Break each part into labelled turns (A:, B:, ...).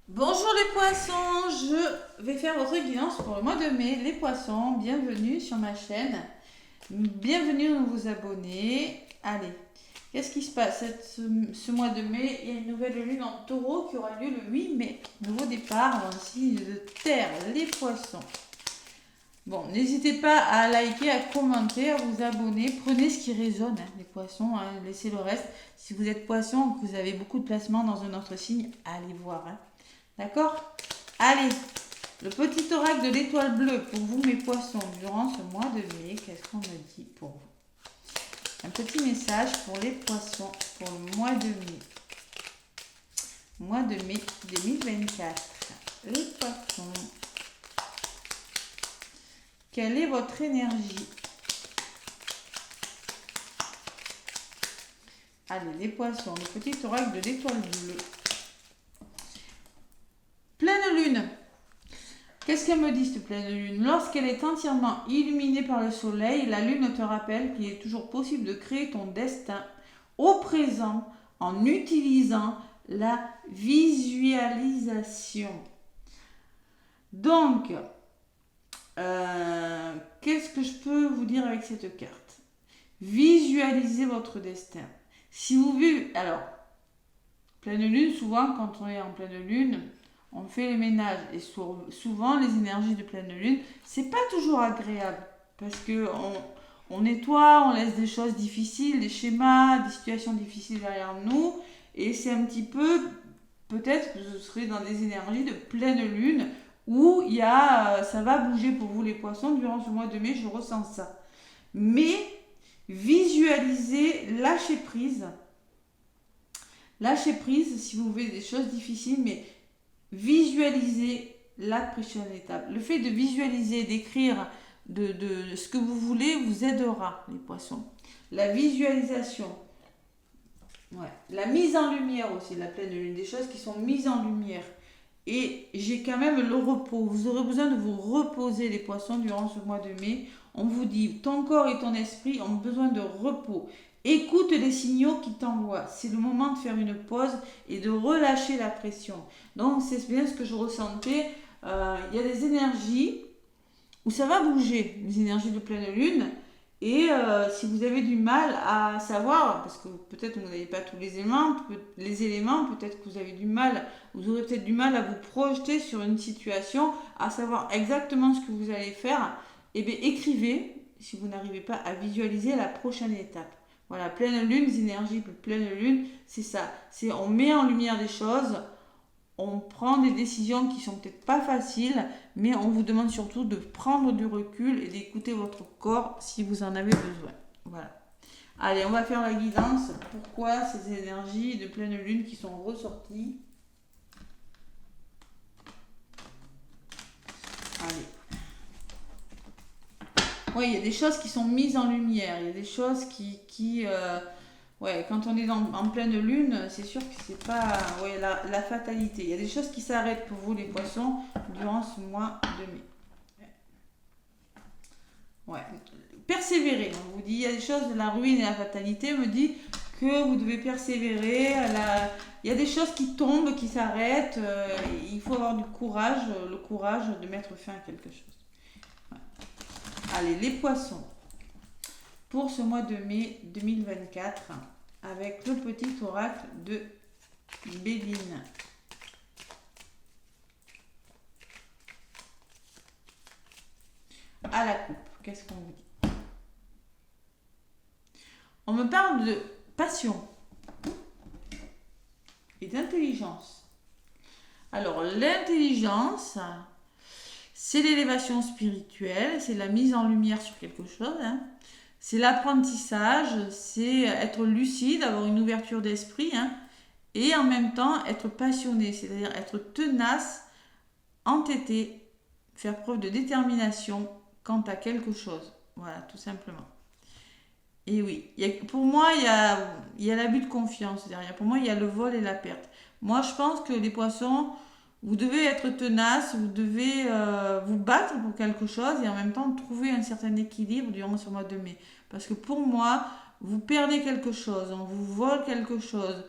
A: Bonjour les poissons, je vais faire votre guidance pour le mois de mai. Les poissons, bienvenue sur ma chaîne. Bienvenue aux nouveaux abonnés. Allez, qu'est-ce qui se passe ce mois de mai? Il y a une nouvelle lune en taureau qui aura lieu le 8 mai. Nouveau départ dans le signe de terre, les poissons. Bon, n'hésitez pas à liker, à commenter, à vous abonner. Prenez ce qui résonne, hein, les poissons, hein, laissez le reste. Si vous êtes poisson et que vous avez beaucoup de placements dans un autre signe, allez voir. Hein. D'accord? Allez, le petit oracle de l'étoile bleue pour vous mes poissons durant ce mois de mai. Qu'est-ce qu'on me dit pour vous? Un petit message pour les poissons pour le mois de mai. Mois de mai 2024. Les poissons. Quelle est votre énergie? Allez, les poissons, le petit oracle de l'étoile bleue. Pleine lune. Qu'est-ce qu'elle me dit, cette pleine lune? Lorsqu'elle est entièrement illuminée par le soleil, la lune te rappelle qu'il est toujours possible de créer ton destin au présent en utilisant la visualisation. Donc, qu'est-ce que je peux vous dire avec cette carte? Visualisez votre destin. Si vous vivez... Alors, pleine lune, souvent, quand on est en pleine lune, on fait les ménages. Et souvent, les énergies de pleine lune, c'est pas toujours agréable. Parce que on nettoie, on laisse des choses difficiles, des schémas, des situations difficiles derrière nous. Et c'est un petit peu... Peut-être que vous serez dans des énergies de pleine lune où il y a, ça va bouger pour vous les poissons durant ce mois de mai, je ressens ça. Mais visualisez, lâchez prise. Lâchez prise si vous voulez des choses difficiles, mais visualisez la prochaine étape. Le fait de visualiser, d'écrire de ce que vous voulez vous aidera, les poissons. La visualisation, ouais. La mise en lumière aussi, la pleine lune, des choses qui sont mises en lumière. Et j'ai quand même le repos. Vous aurez besoin de vous reposer, les poissons, durant ce mois de mai. On vous dit, ton corps et ton esprit ont besoin de repos. Écoute les signaux qui t'envoient. C'est le moment de faire une pause et de relâcher la pression. Donc, c'est bien ce que je ressentais. Il y a des énergies où ça va bouger, les énergies de pleine lune. Et si vous avez du mal à savoir, parce que peut-être vous n'avez pas tous les éléments, peut-être que vous avez du mal, vous aurez peut-être du mal à vous projeter sur une situation, à savoir exactement ce que vous allez faire, eh bien écrivez, si vous n'arrivez pas à visualiser la prochaine étape. Voilà, pleine lune, les énergies de pleine lune, c'est ça. C'est on met en lumière des choses, on prend des décisions qui sont peut-être pas faciles, mais on vous demande surtout de prendre du recul et d'écouter votre corps si vous en avez besoin. Voilà. Allez, on va faire la guidance. Pourquoi ces énergies de pleine lune qui sont ressorties? Allez. Oui, il y a des choses qui sont mises en lumière. Il y a des choses ouais, quand on est en pleine lune, c'est sûr que c'est pas ouais, la fatalité. Il y a des choses qui s'arrêtent pour vous, les poissons, durant ce mois de mai. Ouais. Persévérer. On vous dit, il y a des choses de la ruine et la fatalité. On me dit que vous devez persévérer. Il y a des choses qui tombent, qui s'arrêtent. Il faut avoir du courage, le courage de mettre fin à quelque chose. Ouais. Allez, les poissons. Pour ce mois de mai 2024, avec le petit oracle de Béline. À la coupe, qu'est-ce qu'on vous dit? On me parle de passion et d'intelligence. Alors, l'intelligence, c'est l'élévation spirituelle, c'est la mise en lumière sur quelque chose, hein. C'est l'apprentissage, c'est être lucide, avoir une ouverture d'esprit, hein, et en même temps être passionné, c'est-à-dire être tenace, entêté, faire preuve de détermination quant à quelque chose. Voilà, tout simplement. Et oui, pour moi, il y a l'abus de confiance derrière. Pour moi, il y a le vol et la perte. Moi, je pense que les poissons, vous devez être tenace, vous devez vous battre pour quelque chose et en même temps trouver un certain équilibre durant ce mois de mai. Parce que pour moi, vous perdez quelque chose, on vous vole quelque chose,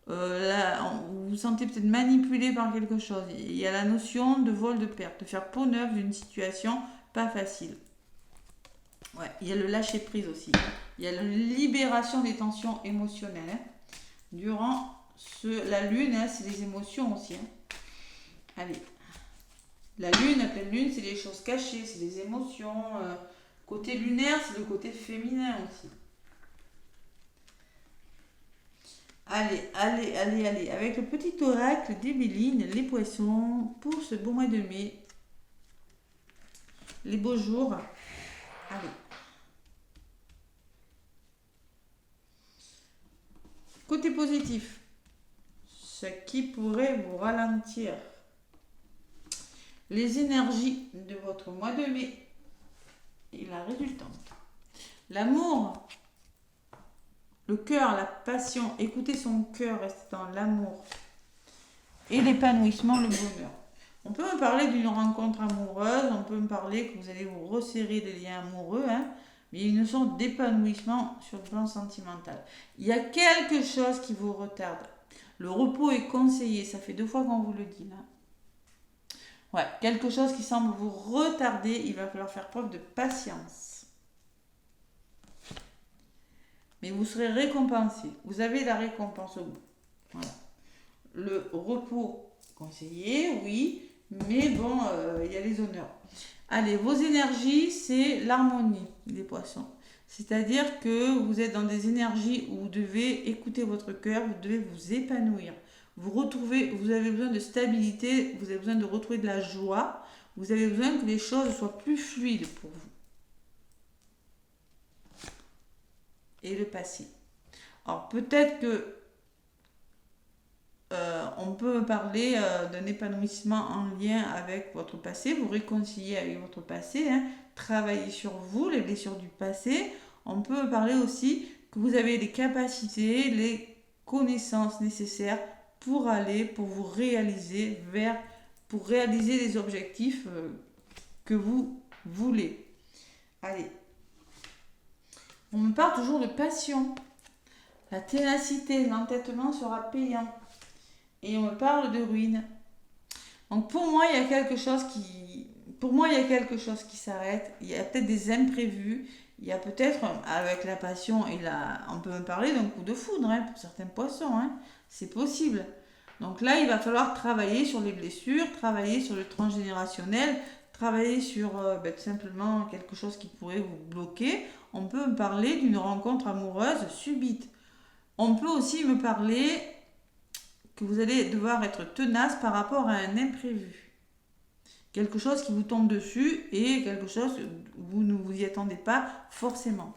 A: Là, vous vous sentez peut-être manipulé par quelque chose. Il y a la notion de vol de perte, de faire peau neuve d'une situation pas facile. Ouais, il y a le lâcher prise aussi. Il y a la libération des tensions émotionnelles. Hein. Durant la lune, hein, c'est les émotions aussi. Hein. Allez. La lune, la pleine lune, c'est les choses cachées, c'est les émotions. Côté lunaire, c'est le côté féminin aussi. Allez, allez, allez, allez. Avec le petit oracle d'Éméline, les poissons, pour ce beau mois de mai, les beaux jours. Allez. Côté positif, ce qui pourrait vous ralentir. Les énergies de votre mois de mai et la résultante. L'amour, le cœur, la passion, écouter son cœur, rester dans l'amour et l'épanouissement, le bonheur. On peut me parler d'une rencontre amoureuse, on peut me parler que vous allez vous resserrer des liens amoureux, hein, mais il y a une sorte d'épanouissement sur le plan sentimental. Il y a quelque chose qui vous retarde. Le repos est conseillé, ça fait 2 fois qu'on vous le dit là. Ouais, quelque chose qui semble vous retarder, il va falloir faire preuve de patience. Mais vous serez récompensé. Vous avez la récompense au bout. Voilà. Le repos conseillé, oui, mais bon, il y a les honneurs. Allez, vos énergies, c'est l'harmonie des poissons. C'est-à-dire que vous êtes dans des énergies où vous devez écouter votre cœur, vous devez vous épanouir. Vous avez besoin de stabilité, vous avez besoin de retrouver de la joie, vous avez besoin que les choses soient plus fluides pour vous. Et le passé. Alors peut-être que on peut parler d'un épanouissement en lien avec votre passé, vous réconcilier avec votre passé, hein, travailler sur vous, les blessures du passé. On peut parler aussi que vous avez les capacités, les connaissances nécessaires pour vous réaliser pour réaliser les objectifs que vous voulez. Allez. On me parle toujours de passion. La ténacité, l'entêtement sera payant. Et on me parle de ruine. Donc pour moi, il y a quelque chose qui s'arrête. Il y a peut-être des imprévus. Il y a peut-être, avec la passion on peut me parler d'un coup de foudre, hein, pour certains poissons. Hein. C'est possible. Donc là, il va falloir travailler sur les blessures, travailler sur le transgénérationnel, travailler sur tout simplement quelque chose qui pourrait vous bloquer. On peut me parler d'une rencontre amoureuse subite. On peut aussi me parler que vous allez devoir être tenace par rapport à un imprévu. Quelque chose qui vous tombe dessus et quelque chose où vous ne vous y attendez pas forcément.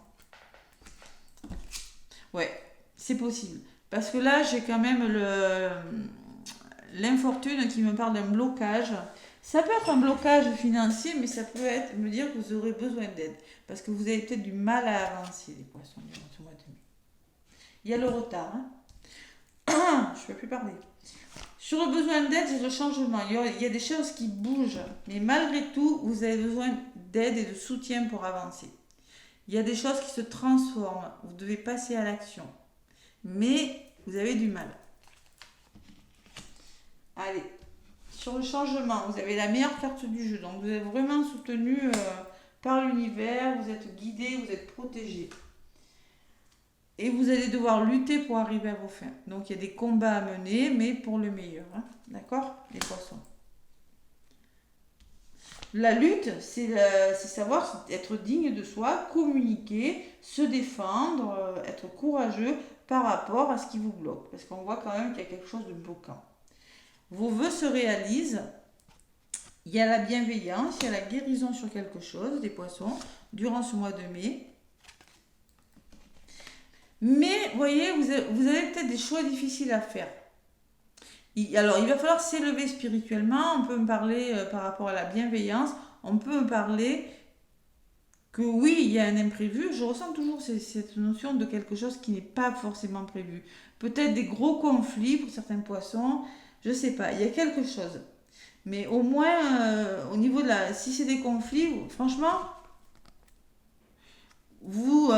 A: Ouais, c'est possible. Parce que là, j'ai quand même l'infortune qui me parle d'un blocage. Ça peut être un blocage financier, mais ça peut être me dire que vous aurez besoin d'aide. Parce que vous avez peut-être du mal à avancer, les poissons, durant ce mois de mai. Il y a le retard. Hein. Je ne peux plus parler. Sur le besoin d'aide, c'est le changement. Il y a des choses qui bougent. Mais malgré tout, vous avez besoin d'aide et de soutien pour avancer. Il y a des choses qui se transforment. Vous devez passer à l'action. Mais vous avez du mal. Allez. Sur le changement, vous avez la meilleure carte du jeu. Donc vous êtes vraiment soutenu par l'univers. Vous êtes guidé, vous êtes protégé. Et vous allez devoir lutter pour arriver à vos fins. Donc il y a des combats à mener, mais pour le meilleur. Hein. D'accord, les poissons. La lutte, c'est savoir être digne de soi, communiquer, se défendre, être courageux par rapport à ce qui vous bloque. Parce qu'on voit quand même qu'il y a quelque chose de bloquant. Vos vœux se réalisent. Il y a la bienveillance, il y a la guérison sur quelque chose, des poissons, durant ce mois de mai. Mais, vous voyez, vous avez peut-être des choix difficiles à faire. Alors, il va falloir s'élever spirituellement. On peut me parler par rapport à la bienveillance. On peut me parler que oui, il y a un imprévu. Je ressens toujours cette notion de quelque chose qui n'est pas forcément prévu. Peut-être des gros conflits pour certains poissons. Je ne sais pas. Il y a quelque chose. Mais au moins, au niveau de si c'est des conflits, franchement... Vous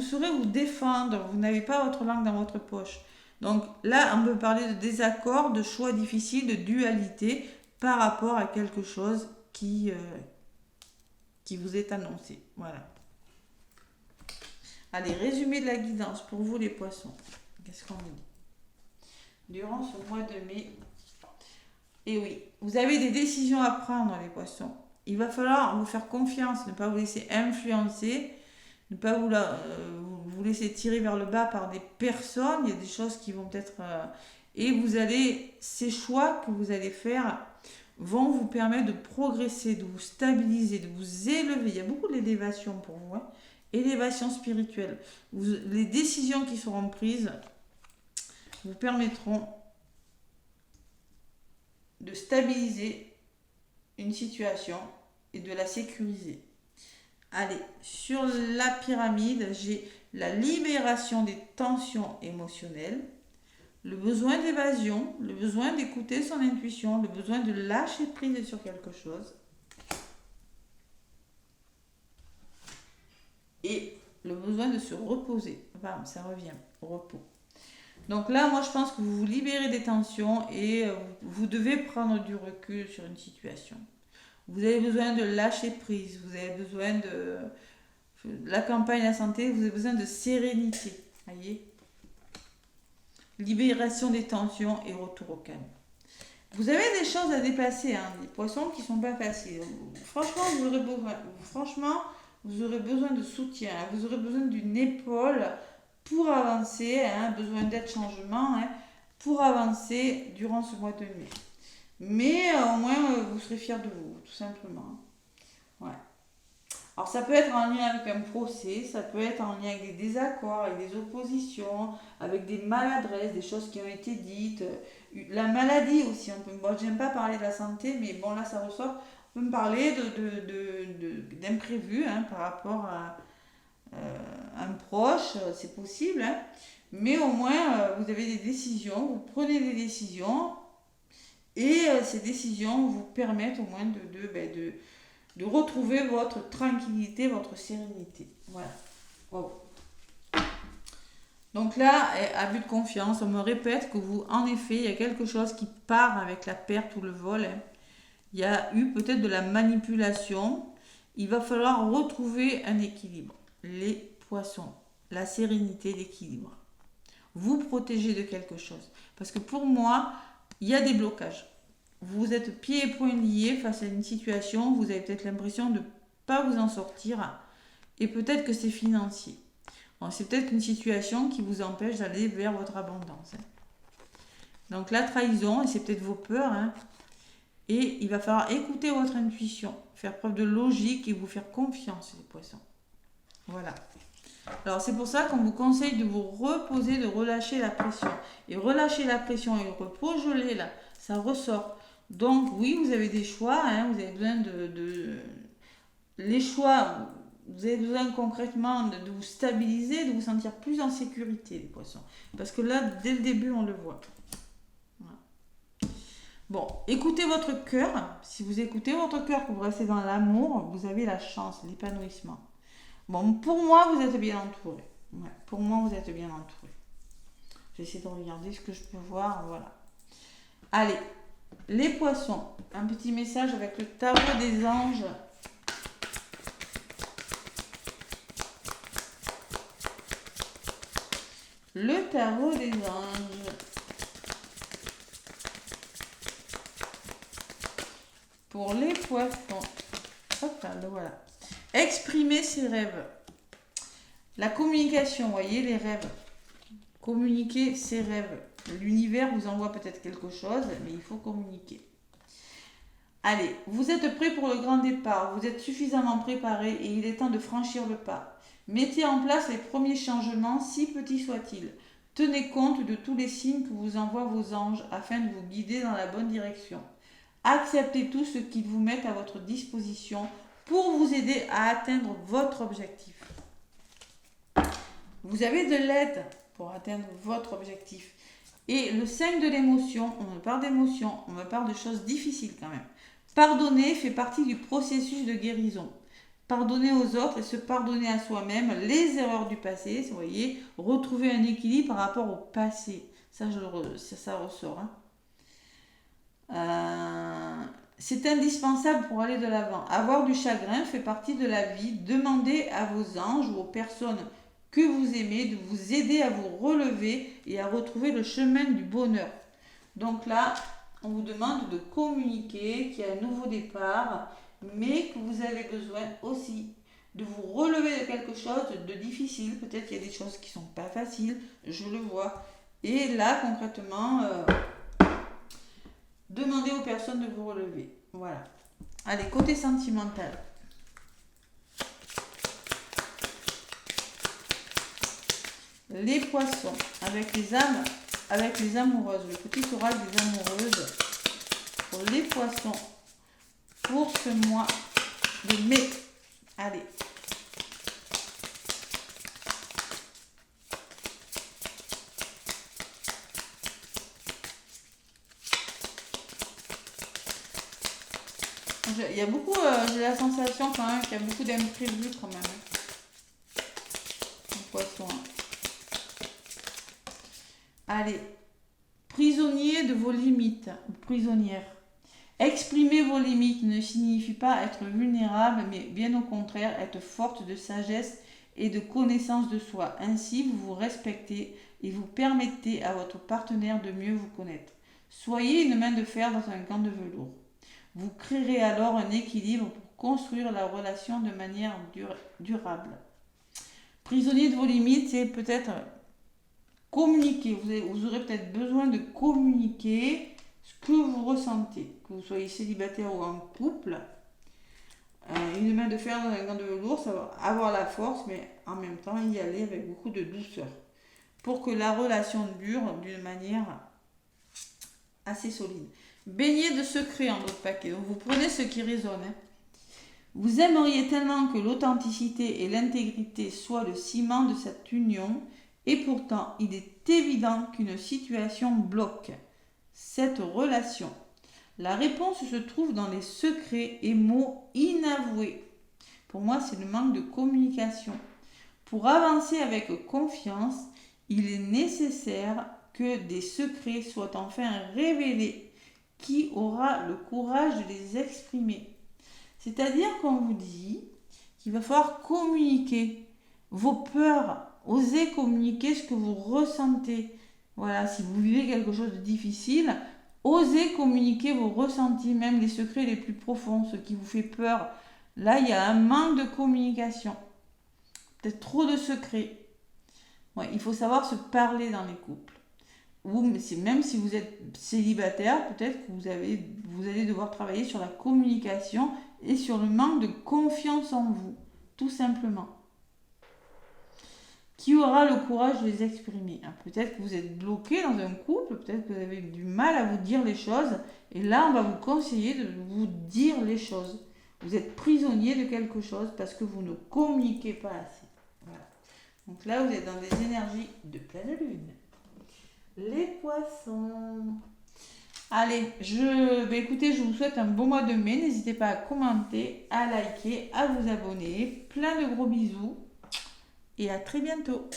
A: saurez vous défendre, vous n'avez pas votre langue dans votre poche. Donc là, on peut parler de désaccord, de choix difficiles, de dualité par rapport à quelque chose qui vous est annoncé. Voilà. Allez, résumé de la guidance pour vous les poissons. Qu'est-ce qu'on dit durant ce mois de mai? Et oui, vous avez des décisions à prendre les poissons. Il va falloir vous faire confiance, ne pas vous laisser influencer, ne pas vous laisser tirer vers le bas par des personnes. Il y a des choses qui vont être... et ces choix que vous allez faire vont vous permettre de progresser, de vous stabiliser, de vous élever. Il y a beaucoup d'élévation pour vous, hein. Élévation spirituelle. Les décisions qui seront prises vous permettront de stabiliser une situation et de la sécuriser. Allez, sur la pyramide, j'ai la libération des tensions émotionnelles, le besoin d'évasion, le besoin d'écouter son intuition, le besoin de lâcher prise sur quelque chose et le besoin de se reposer. Bam, ça revient, repos. Donc là, moi, je pense que vous vous libérez des tensions et vous devez prendre du recul sur une situation. Vous avez besoin de lâcher prise, vous avez besoin de la campagne la santé, vous avez besoin de sérénité. Voyez, libération des tensions et retour au calme. Vous avez des choses à déplacer, hein, des poissons qui ne sont pas faciles. Franchement, vous aurez besoin de soutien, hein, vous aurez besoin d'une épaule pour avancer, hein, besoin d'aide, changement, hein, pour avancer durant ce mois de mai. Mais au moins, vous serez fiers de vous, tout simplement. Ouais. Alors, ça peut être en lien avec un procès, ça peut être en lien avec des désaccords, avec des oppositions, avec des maladresses, des choses qui ont été dites. La maladie aussi, bon, j'aime pas parler de la santé, mais bon, là, ça ressort. On peut me parler d'imprévu, hein, par rapport à un proche, c'est possible, hein. Mais au moins, vous avez des décisions, vous prenez des décisions, et ces décisions vous permettent au moins de retrouver votre tranquillité, votre sérénité. Voilà. Wow. Donc là, abus de confiance, on me répète que en effet, il y a quelque chose qui part avec la perte ou le vol, hein. Il y a eu peut-être de la manipulation. Il va falloir retrouver un équilibre. Les poissons, la sérénité, l'équilibre. Vous protégez de quelque chose. Parce que pour moi, il y a des blocages. Vous êtes pieds et poings liés face à une situation, vous avez peut-être l'impression de ne pas vous en sortir, et peut-être que c'est financier. Bon, c'est peut-être une situation qui vous empêche d'aller vers votre abondance, hein. Donc la trahison, et c'est peut-être vos peurs, hein, et il va falloir écouter votre intuition, faire preuve de logique et vous faire confiance, les poissons. Voilà. Alors c'est pour ça qu'on vous conseille de vous reposer, de relâcher la pression. Et relâcher la pression et le repos, je l'ai là, ça ressort. Donc oui, vous avez des choix, hein, vous avez besoin les choix, vous avez besoin concrètement de vous stabiliser, de vous sentir plus en sécurité, les poissons. Parce que là, dès le début, on le voit. Voilà. Bon, écoutez votre cœur. Si vous écoutez votre cœur, que vous restez dans l'amour, vous avez la chance, l'épanouissement. Bon, pour moi, vous êtes bien entouré. Ouais, pour moi, vous êtes bien entouré. J'essaie de regarder ce que je peux voir. Voilà. Allez, les poissons. Un petit message avec le tarot des anges. Le tarot des anges. Pour les poissons. Hop, là, voilà. Exprimer ses rêves. La communication, vous voyez, les rêves. Communiquer ses rêves. L'univers vous envoie peut-être quelque chose, mais il faut communiquer. Allez, vous êtes prêts pour le grand départ. Vous êtes suffisamment préparés et il est temps de franchir le pas. Mettez en place les premiers changements, si petits soient-ils. Tenez compte de tous les signes que vous envoient vos anges afin de vous guider dans la bonne direction. Acceptez tout ce qu'ils vous mettent à votre disposition pour vous aider à atteindre votre objectif. Vous avez de l'aide pour atteindre votre objectif. Et le 5 de l'émotion, on me parle d'émotion, on me parle de choses difficiles quand même. Pardonner fait partie du processus de guérison. Pardonner aux autres et se pardonner à soi-même les erreurs du passé, vous voyez, retrouver un équilibre par rapport au passé. Ça, ça ressort. Hein. C'est indispensable pour aller de l'avant. Avoir du chagrin fait partie de la vie. Demandez à vos anges ou aux personnes que vous aimez de vous aider à vous relever et à retrouver le chemin du bonheur. Donc là, on vous demande de communiquer qu'il y a un nouveau départ, mais que vous avez besoin aussi de vous relever de quelque chose de difficile. Peut-être qu'il y a des choses qui ne sont pas faciles, je le vois. Et là, concrètement, demandez aux personnes de vous relever. Voilà. Allez, côté sentimental. Les poissons, avec les amoureuses, le petit oracle des amoureuses, pour les poissons, pour ce mois de mai. Allez. Il y a beaucoup, j'ai la sensation quand même qu'il y a beaucoup d'imprévus quand même. Les poissons. Allez, prisonnier de vos limites, prisonnière. Exprimer vos limites ne signifie pas être vulnérable, mais bien au contraire, être forte de sagesse et de connaissance de soi. Ainsi, vous vous respectez et vous permettez à votre partenaire de mieux vous connaître. Soyez une main de fer dans un gant de velours. Vous créerez alors un équilibre pour construire la relation de manière durable. Prisonnier de vos limites, c'est peut-être communiquer. Vous aurez peut-être besoin de communiquer ce que vous ressentez. Que vous soyez célibataire ou en couple. Une main de fer dans un gant de velours, ça va avoir la force, mais en même temps y aller avec beaucoup de douceur. Pour que la relation dure d'une manière assez solide. Baigné de secrets en votre paquet. Donc vous prenez ce qui résonne. Hein. Vous aimeriez tellement que l'authenticité et l'intégrité soient le ciment de cette union, et pourtant il est évident qu'une situation bloque cette relation. La réponse se trouve dans les secrets et mots inavoués. Pour moi, c'est le manque de communication. Pour avancer avec confiance, il est nécessaire que des secrets soient enfin révélés. Qui aura le courage de les exprimer? C'est-à-dire qu'on vous dit qu'il va falloir communiquer vos peurs, oser communiquer ce que vous ressentez. Voilà, si vous vivez quelque chose de difficile, osez communiquer vos ressentis, même les secrets les plus profonds, ce qui vous fait peur. Là, il y a un manque de communication. Peut-être trop de secrets. Ouais, il faut savoir se parler dans les couples. Ou même si vous êtes célibataire, peut-être que vous allez devoir travailler sur la communication et sur le manque de confiance en vous, tout simplement. Qui aura le courage de les exprimer? Peut-être que vous êtes bloqué dans un couple, peut-être que vous avez du mal à vous dire les choses, et là on va vous conseiller de vous dire les choses. Vous êtes prisonnier de quelque chose parce que vous ne communiquez pas assez. Voilà. Donc là vous êtes dans des énergies de pleine lune. Les poissons. Allez, écoutez, je vous souhaite un bon mois de mai. N'hésitez pas à commenter, à liker, à vous abonner. Plein de gros bisous et à très bientôt.